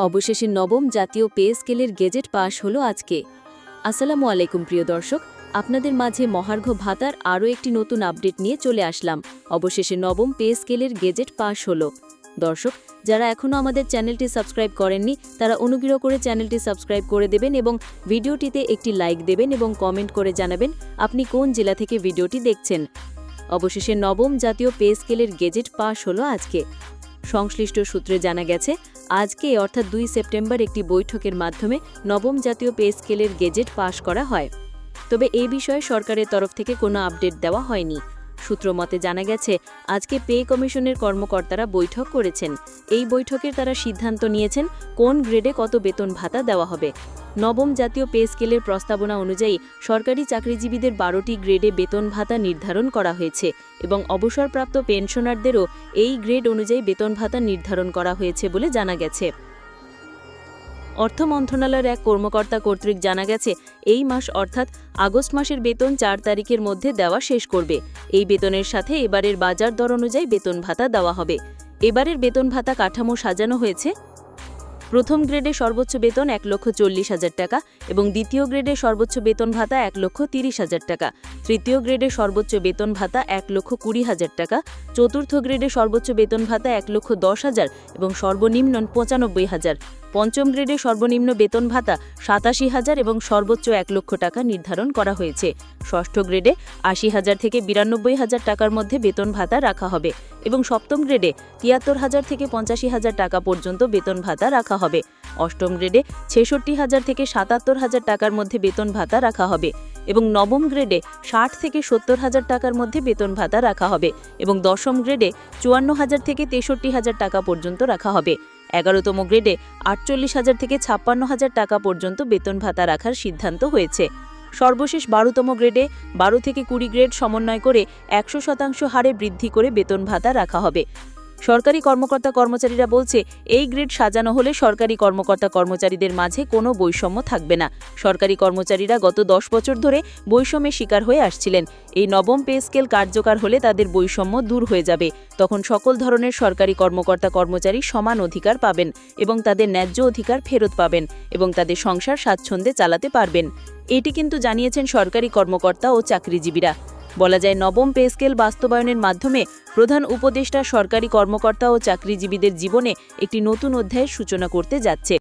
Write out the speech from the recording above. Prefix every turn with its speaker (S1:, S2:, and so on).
S1: অবশেষে নবম জাতীয় পে স্কেলের গেজেট পাশ হলো আজকে। আসসালামু আলাইকুম প্রিয় দর্শক, আপনাদের মাঝে মহার্ঘ ভাতার আরও একটি নতুন আপডেট নিয়ে চলে আসলাম। অবশেষে নবম পে স্কেলের গেজেট পাশ হলো। দর্শক, যারা এখনও আমাদের চ্যানেলটি সাবস্ক্রাইব করেননি তারা অনুগ্রহ করে চ্যানেলটি সাবস্ক্রাইব করে দেবেন এবং ভিডিওটিতে একটি লাইক দেবেন এবং কমেন্ট করে জানাবেন আপনি কোন জেলা থেকে ভিডিওটি দেখছেন। অবশেষে নবম জাতীয় পে স্কেলের গেজেট পাশ হলো আজকে। সংশ্লিষ্ট সূত্রে জানা গেছে, আজকে অর্থাৎ 2 সেপ্টেম্বর একটি বৈঠকের মাধ্যমে নবম জাতীয় পে স্কেলের গেজেট পাশ করা হয়। তবে এই বিষয়ে সরকারের তরফ থেকে কোনো আপডেট দেওয়া হয়নি। সূত্র মতে জানা গেছে, আজকে পে কমিশনের কর্মকর্তারা বৈঠক করেছেন। এই বৈঠকের তারা সিদ্ধান্ত নিয়েছেন কোন গ্রেডে কত বেতন ভাতা দেওয়া হবে। নবম জাতীয় পে স্কেলের প্রস্তাবনা অনুযায়ী সরকারি চাকরিজীবীদের 12টি গ্রেডে বেতন ভাতা নির্ধারণ করা হয়েছে এবং অবসরপ্রাপ্ত পেনশনারদেরও এই গ্রেড অনুযায়ী বেতন ভাতা নির্ধারণ করা হয়েছে বলে জানা গেছে। অর্থ মন্ত্রণালয়ের এক কর্মকর্তা কর্তৃক জানা গেছে, এই মাস অর্থাৎ আগস্ট মাসের বেতন 4 তারিখের মধ্যে দেওয়া শেষ করবে। এই বেতনের সাথে এবারের বাজার দর অনুযায়ী বেতন ভাতা দেওয়া হবে। এবারের বেতন ভাতা কাঠামো সাজানো হয়েছে। প্রথম গ্রেডে সর্বোচ্চ বেতন 1,40,000 টাকা এবং দ্বিতীয় গ্রেডে সর্বোচ্চ বেতন ভাতা 1,30,000 টাকা, তৃতীয় গ্রেডে সর্বোচ্চ বেতন ভাতা 1,20,000 টাকা, চতুর্থ গ্রেডে সর্বোচ্চ বেতন ভাতা 1,10,000 এবং সর্বনিম্ন 95,000, পঞ্চম গ্রেডে সর্বনিম্ন বেতন ভাতা 87,000 এবং সর্বোচ্চ 1 লক্ষ টাকা নির্ধারণ করা হয়েছে। ষষ্ঠ গ্রেডে 80,000 থেকে 92,000 টাকার মধ্যে বেতন ভাতা রাখা হবে এবং সপ্তম গ্রেডে 73,000 থেকে 85,000 টাকা পর্যন্ত বেতন ভাতা রাখা হবে। অষ্টম গ্রেডে 66,000 থেকে 77,000 টাকার মধ্যে বেতন ভাতা রাখা হবে এবং নবম গ্রেডে 60 থেকে 70,000 টাকার মধ্যে বেতন ভাতা রাখা হবে এবং দশম গ্রেডে 54,000 থেকে 63,000 টাকা পর্যন্ত রাখা হবে। 11তম গ্রেডে 48,000 থেকে 56,000 টাকা পর্যন্ত বেতন ভাতা রাখার সিদ্ধান্ত হয়েছে। সর্বশেষ 12তম গ্রেডে 12 থেকে 20 গ্রেড সমন্বয় করে 100% হারে বৃদ্ধি করে বেতন ভাতা রাখা হবে। সরকারি কর্মকর্তা কর্মচারীরা বলছে, এই গ্রেড সাজানো হলে সরকারি কর্মকর্তা কর্মচারীদের মাঝে কোনো বৈষম্য থাকবে না। সরকারি কর্মচারীরা গত 10 বছর ধরে বৈষম্যের শিকার হয়ে আসছিলেন। এই নবম পে স্কেল কার্যকর হলে তাদের বৈষম্য দূর হয়ে যাবে। তখন সকল ধরনের সরকারি কর্মকর্তা কর্মচারী সমান অধিকার পাবেন এবং তাদের ন্যায্য অধিকার ফেরত পাবেন এবং তাদের সংসার স্বাচ্ছন্দ্যে চালাতে পারবেন। এটি কিন্তু জানিয়েছেন সরকারি কর্মকর্তা ও চাকরিজীবীরা। বলা যায়, নবম পে স্কেল বাস্তবায়নের মাধ্যমে প্রধান উপদেষ্টা সরকারি কর্মকর্তা ও চাকরিজীবীদের জীবনে একটি নতুন অধ্যায়ের সূচনা করতে যাচ্ছে।